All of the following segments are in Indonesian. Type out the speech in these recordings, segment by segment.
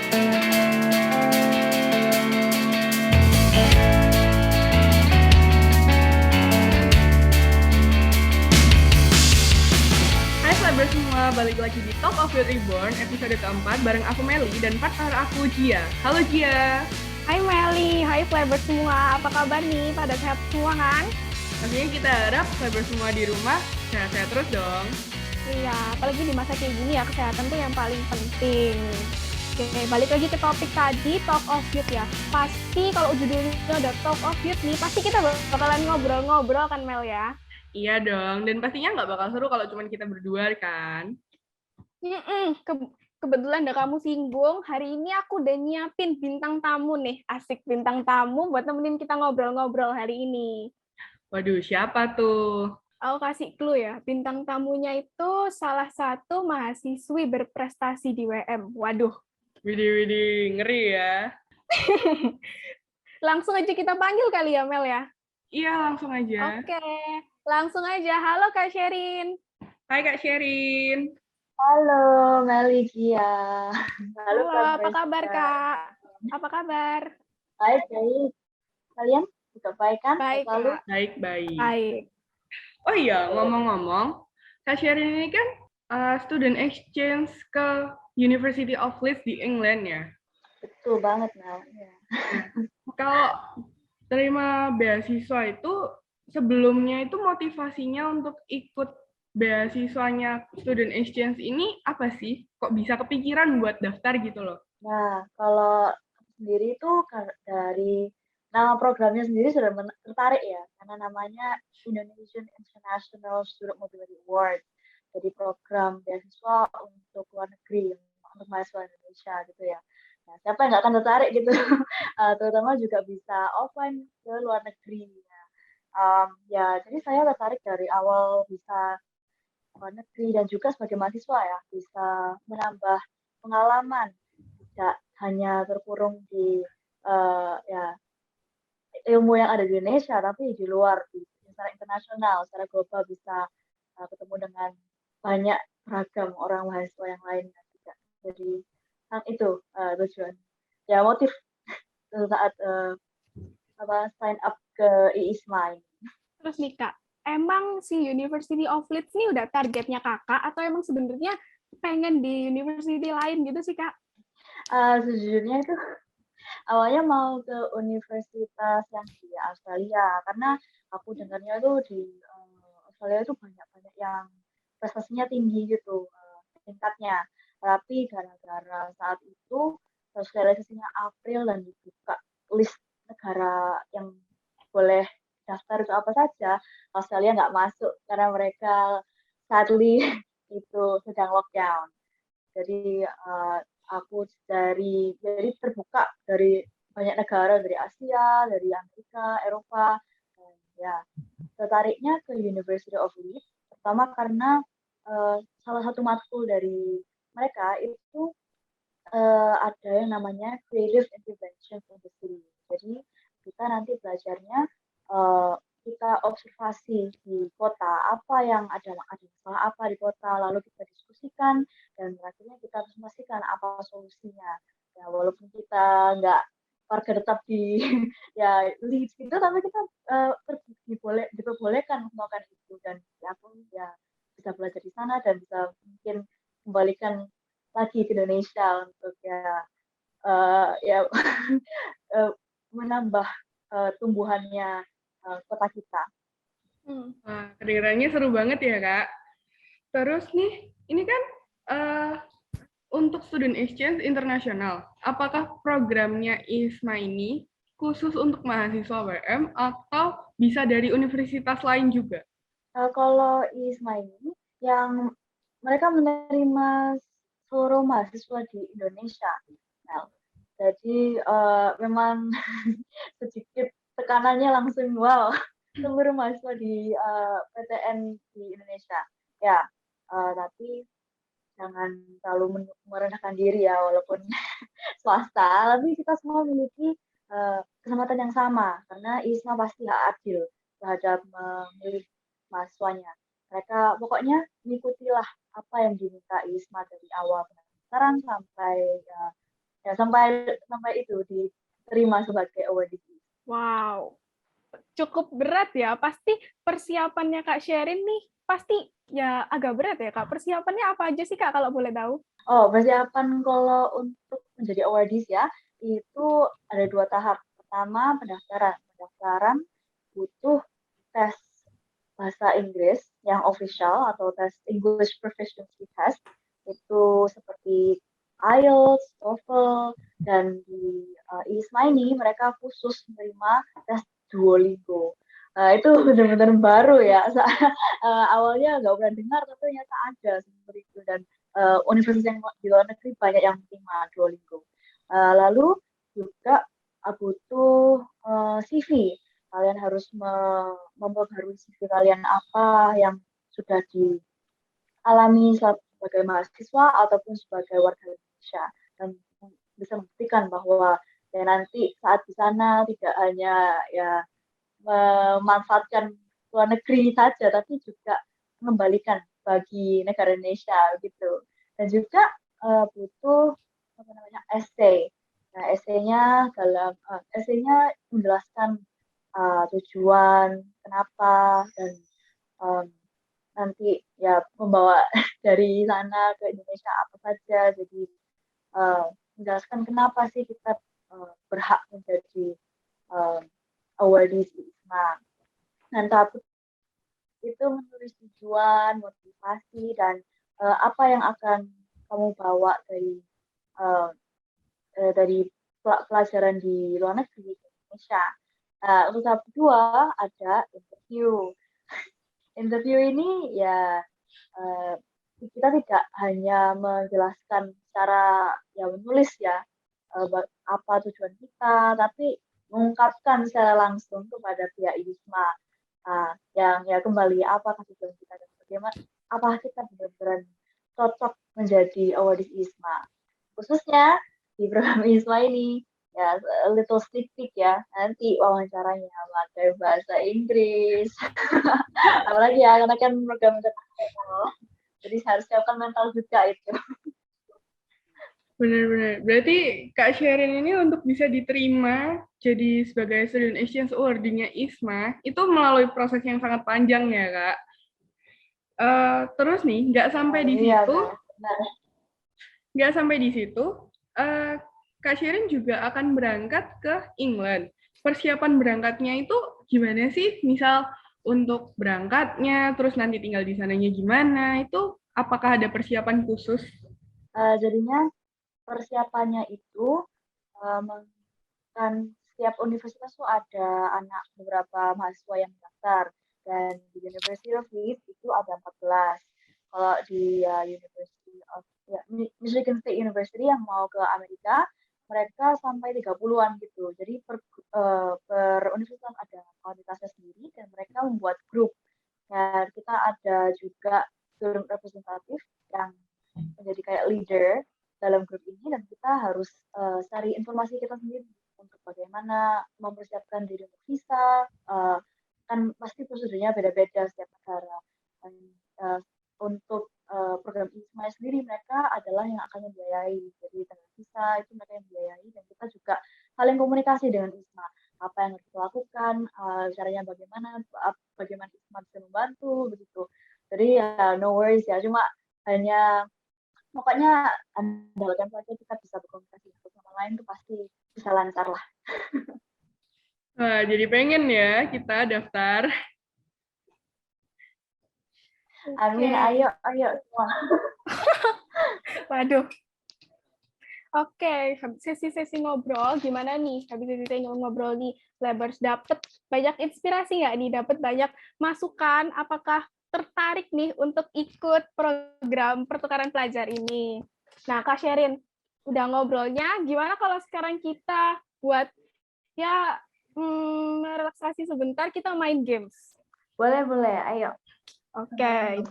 Hai Cyber semua, balik lagi di Talk of the Reborn episode keempat bareng aku Meli dan partner aku Gia. Halo Gia. Hai Meli, hai Flavor semua, apa kabar nih? Pada sehat semua kan? Pastinya kita harap Cyber semua di rumah sehat-sehat terus dong. Iya, apalagi di masa kayak gini ya, kesehatan tuh yang paling penting. Oke, balik lagi ke topik tadi, Talk of Youth ya. Pasti kalau judulnya udah Talk of Youth nih, pasti kita bakalan ngobrol-ngobrol kan Mel ya? Iya dong, dan pastinya nggak bakal seru kalau cuma kita berdua kan. Kebetulan udah kamu singgung, hari ini aku udah nyiapin bintang tamu nih. Asik bintang tamu buat nemenin kita ngobrol-ngobrol hari ini. Waduh, siapa tuh? Aku kasih clue ya, bintang tamunya itu salah satu mahasiswi berprestasi di WM. Waduh. Widih, ngeri ya. Langsung aja kita panggil kali ya, Mel ya? Iya, langsung aja. Oke, langsung aja. Halo Kak Sherin. Hai Kak Sherin. Halo, Meli Gia. Halo, apa kabar Kak? Apa kabar? Baik, baik. Kalian juga baik kan? Baik, Lalu? Kak. Baik. Baik. Oh iya, ngomong-ngomong, Kak Sherin ini kan student exchange ke University of Leeds di England ya. Betul banget, Mel. Ya. Kalau terima beasiswa itu sebelumnya itu motivasinya untuk ikut beasiswanya student exchange ini apa sih? Kok bisa kepikiran buat daftar gitu loh? Nah, kalau sendiri itu dari nama programnya sendiri sudah tertarik ya, karena namanya Indonesian International Student Mobility Award. Jadi program beasiswa untuk luar negeri, untuk mahasiswa Indonesia gitu ya. Nah, siapa yang nggak akan tertarik gitu? Terutama juga bisa offline ke luar negeri. Ya, jadi saya tertarik dari awal bisa luar negeri dan juga sebagai mahasiswa ya, bisa menambah pengalaman, tidak hanya terkurung di ya ilmu yang ada di Indonesia, tapi di luar, secara internasional, secara global bisa ketemu dengan banyak ragam orang mahasiswa yang lain juga. Jadi itu tujuan. Ya motif saat sign up ke IISMA ini. Terus nih Kak, emang si University of Leeds ini udah targetnya Kakak atau emang sebenarnya pengen di university lain gitu sih Kak? Sejujurnya itu awalnya mau ke universitas yang di Australia karena aku dengarnya tuh di Australia itu banyak yang prestasinya tinggi gitu tingkatnya. Tapi gara-gara saat itu sosialisasinya April dan dibuka list negara yang boleh daftar itu apa saja, Australia nggak masuk karena mereka sadly itu sedang lockdown. Jadi aku dari terbuka dari banyak negara, dari Asia, dari Amerika, Eropa, dan ya tertariknya ke University of Leeds. Pertama karena salah satu matkul dari mereka itu ada yang namanya Creative Intervention Industry. Jadi kita nanti belajarnya kita observasi di kota apa yang ada masalah apa di kota, lalu kita diskusikan dan akhirnya kita harus memastikan apa solusinya. Ya walaupun kita nggak warga tetap di ya Leeds gitu, tapi kita diperbolehkan melakukan itu dan aku ya bisa belajar di sana dan bisa mungkin kembalikan lagi ke Indonesia untuk ya menambah tumbuhannya kota kita. Wah, kedengarannya seru banget ya Kak. Terus nih, ini kan untuk student exchange internasional, apakah programnya ISMA ini khusus untuk mahasiswa WM atau bisa dari universitas lain juga? Kalau ISMA ini yang mereka menerima seluruh mahasiswa di Indonesia. Nah, jadi memang sedikit tekanannya langsung wow seluruh mahasiswa di PTN di Indonesia. Ya, tapi jangan terlalu merendahkan diri ya walaupun swasta, tapi kita semua memiliki kesempatan yang sama karena ISMA pasti hak adil terhadap memilih mahasiswanya. Mereka pokoknya mengikutilah apa yang diminta ISMA dari awal pendaftaran sampai ya sampai itu diterima sebagai awardees. Wow, cukup berat ya. Pasti persiapannya Kak Sherin nih pasti ya agak berat ya Kak. Persiapannya apa aja sih Kak kalau boleh tahu? Oh, persiapan kalau untuk menjadi awardees ya, itu ada 2 tahap. Pertama, pendaftaran. Pendaftaran butuh tes bahasa Inggris yang official atau tes English Proficiency Test. Itu seperti IELTS, TOEFL, dan di ISMA ini mereka khusus menerima tes Duolingo. Itu benar-benar baru ya. Awalnya nggak pernah dengar, tapi ternyata ada seperti itu. Dan universitas yang di luar negeri banyak yang menerima Duolingo. Lalu juga butuh CV. Kalian harus memperbarui CV kalian apa yang sudah dialami sebagai mahasiswa ataupun sebagai warga Indonesia, dan bisa membuktikan bahwa ya nanti saat di sana tidak hanya ya memanfaatkan luar negeri saja, tapi juga mengembalikan bagi negara Indonesia gitu. Dan juga butuh apa namanya essay. Nah, essay-nya menjelaskan tujuan kenapa, dan nanti ya membawa dari sana ke Indonesia apa saja. Jadi menjelaskan kenapa sih kita berhak menjadi awardees ISMA. Dan tahap itu menulis tujuan, motivasi, dan apa yang akan kamu bawa dari pelajaran di luar negeri di Indonesia. Untuk tahap kedua ada interview. Interview ini ya kita tidak hanya menjelaskan secara ya menulis ya apa tujuan kita, tapi mengungkapkan secara langsung kepada pihak ISMA yang ya kembali apakah tujuan kita dan bagaimana apakah kita benar-benar cocok menjadi awardees ISMA. Khususnya di program ISMA ini ya a little sneak peek ya, nanti wawancaranya pakai bahasa Inggris. Apalagi ya karena kan program internasional, jadi harus siapkan mental juga itu. Benar-benar. Berarti Kak Sherin ini untuk bisa diterima jadi sebagai Student Exchange Awardee-nya ISMA, itu melalui proses yang sangat panjang ya, Kak. Terus nih, nggak sampai di situ, Kak Sherin juga akan berangkat ke England. Persiapan berangkatnya itu gimana sih? Misal untuk berangkatnya, terus nanti tinggal di sananya gimana, itu apakah ada persiapan khusus? Jadinya persiapannya itu kan setiap universitas tuh ada beberapa mahasiswa yang mendaftar, dan di University of Leeds itu ada 14. Kalau di Michigan State University yang mau ke Amerika, mereka sampai 30-an gitu. Jadi per universitas ada kualitasnya sendiri, dan mereka membuat grup. Dan kita ada juga student representatif yang menjadi kayak leader dalam grup ini, dan kita harus cari informasi kita sendiri untuk bagaimana mempersiapkan diri untuk visa. Kan pasti prosedurnya beda-beda setiap negara. Dan untuk program ISMA sendiri, mereka adalah yang akan membiayai. Jadi dengan visa itu mereka yang membiayai, dan kita juga saling komunikasi dengan ISMA. Apa yang harus kita lakukan, caranya bagaimana ISMA bisa membantu, begitu. Jadi no worries ya, cuma hanya pokoknya andalkan saja kita bisa berkomunikasi satu sama lain, tuh pasti bisa lancar lah. Wah, jadi pengen ya kita daftar. Amin, ayo semua. Waduh. Oke, sesi-sesi ngobrol gimana nih? Habis sesi ngobrol nih, Labers dapet banyak inspirasi nggak nih? Dapet banyak masukan? Apakah tertarik nih untuk ikut program pertukaran pelajar ini? Nah, Kak Sherin, udah ngobrolnya, gimana kalau sekarang kita buat ya relaksasi sebentar, kita main games? Boleh, ayo. Oke.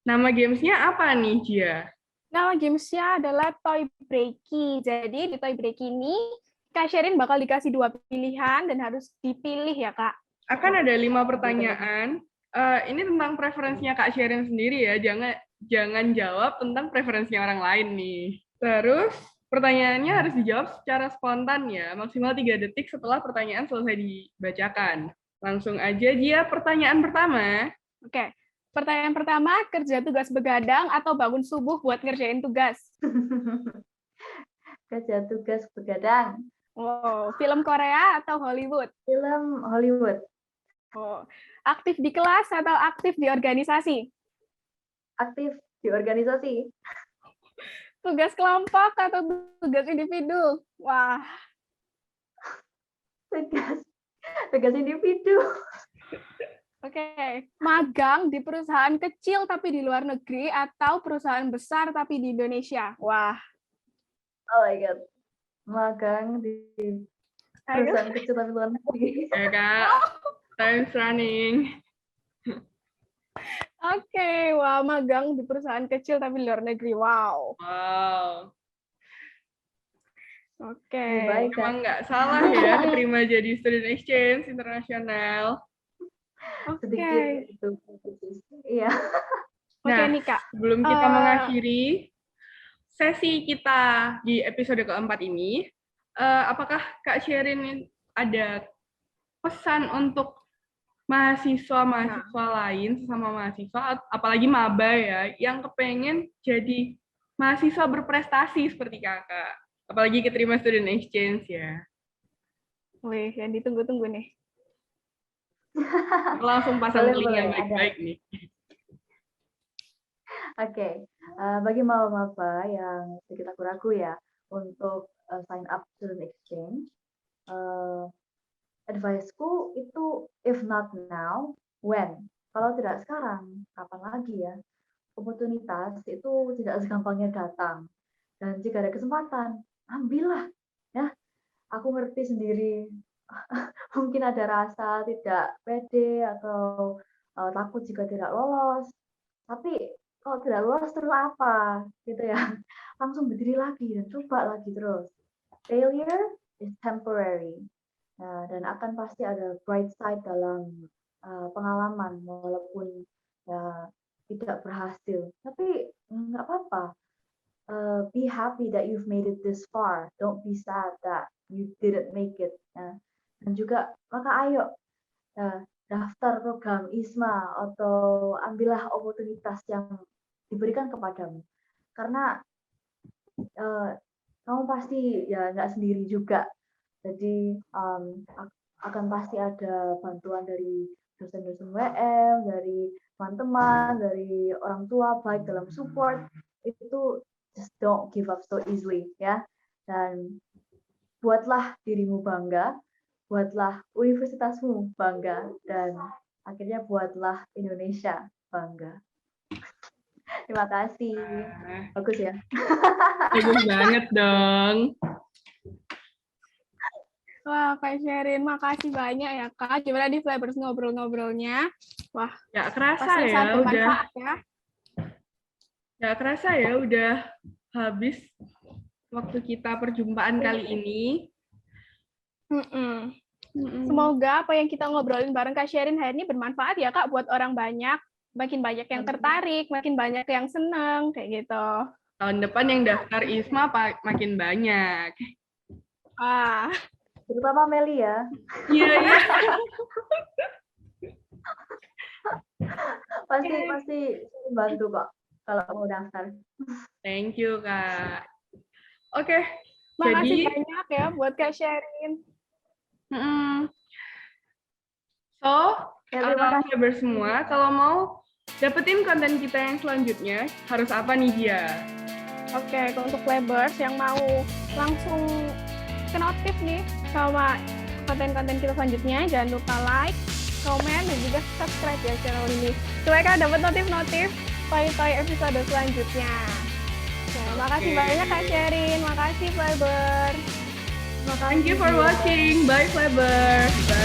Nama gamesnya apa nih, Jia? Nama gamesnya adalah Toy Breaky. Jadi di Toy Breaky ini, Kak Sherin bakal dikasih 2 pilihan dan harus dipilih ya, Kak. Akan ada 5 pertanyaan. Ini tentang preferensinya Kak Sherin sendiri ya. Jangan jawab tentang preferensinya orang lain nih. Terus, pertanyaannya harus dijawab secara spontan ya, maksimal 3 detik setelah pertanyaan selesai dibacakan. Langsung aja dia pertanyaan pertama. Oke. Pertanyaan pertama, kerja tugas begadang atau bangun subuh buat ngerjain tugas? Kerja tugas begadang. Oh, film Korea atau Hollywood? Film Hollywood. Oh, aktif di kelas atau aktif di organisasi? Aktif di organisasi. Tugas kelompok atau tugas individu? Wah, Tugas individu. oke. Magang di perusahaan kecil tapi di luar negeri atau perusahaan besar tapi di Indonesia? Wah, Oh my god. Magang di perusahaan kecil tapi luar negeri. Ya Kak, time's running. oke. Wah, magang di perusahaan kecil tapi di luar negeri. Wow. Wow, Oke. Baik, kan? emang nggak salah ya keterima jadi student exchange internasional. Oke. Sedikit itu. Iya. Oke Nah, nih, Kak. sebelum kita mengakhiri sesi kita di episode keempat ini, apakah Kak Sherin ada pesan untuk mahasiswa-mahasiswa lain, sesama mahasiswa, apalagi maba ya, yang kepengen jadi mahasiswa berprestasi seperti Kakak, apalagi keterima student exchange ya. Wih, yang ditunggu-tunggu nih. Langsung pasang link yang Boleh, baik-baik nih. Oke, bagi maba-maba yang sedikit ragu-ragu ya untuk sign up student exchange, advice-ku itu if not now, when? Kalau tidak sekarang, kapan lagi ya? Oportunitas itu tidak segampangnya datang. Dan jika ada kesempatan, ambillah. Ya, aku ngerti sendiri. Mungkin ada rasa tidak pede atau takut jika tidak lolos. Tapi kalau tidak lolos terus apa? Gitu ya. Langsung berdiri lagi dan coba lagi terus. Failure is temporary. Nah, dan akan pasti ada bright side dalam pengalaman walaupun ya tidak berhasil. Tapi nggak apa-apa. Be happy that you've made it this far. Don't be sad that you didn't make it. Dan juga maka ayo daftar program ISMA atau ambillah oportunitas yang diberikan kepadamu. Karena kamu pasti ya nggak sendiri juga. Jadi akan pasti ada bantuan dari dosen-dosen WM, dari teman-teman, dari orang tua, baik dalam support. Itu just don't give up so easily ya. Dan buatlah dirimu bangga, buatlah universitasmu bangga, dan akhirnya buatlah Indonesia bangga. Terima kasih. Bagus ya. Bagus banget dong. Wah, Kak Sherin, makasih banyak ya, Kak. Gimana di Flabers ngobrol-ngobrolnya? Wah, Ya kerasa pasti ya sangat udah. bermanfaat ya. Ya kerasa ya udah habis waktu kita perjumpaan kali ini. Semoga apa yang kita ngobrolin bareng Kak Sherin hari ini bermanfaat ya, Kak, buat orang banyak. Makin banyak yang tertarik, makin banyak yang seneng, kayak gitu. Tahun depan yang daftar ISMA makin banyak. Ah, Terutama Meli ya. Iya, iya. Pasti bantu kok kalau mau daftar. Thank you, Kak. Oke, makasih jadi banyak ya buat Kak Sherin. So, Ya, terima kasih. Flabers semua, kalau mau dapetin konten kita yang selanjutnya, harus apa nih dia? Oke, kalau untuk Flabers yang mau langsung ke notif nih sama konten-konten kita selanjutnya, jangan lupa like, komen, dan juga subscribe ya channel ini. Supaya kalian dapat notif-notif toy-toy episode selanjutnya. Oke, makasih banyak Kak Sherin, makasih Flabers. Thank you for watching. Bye, Flabers. Bye.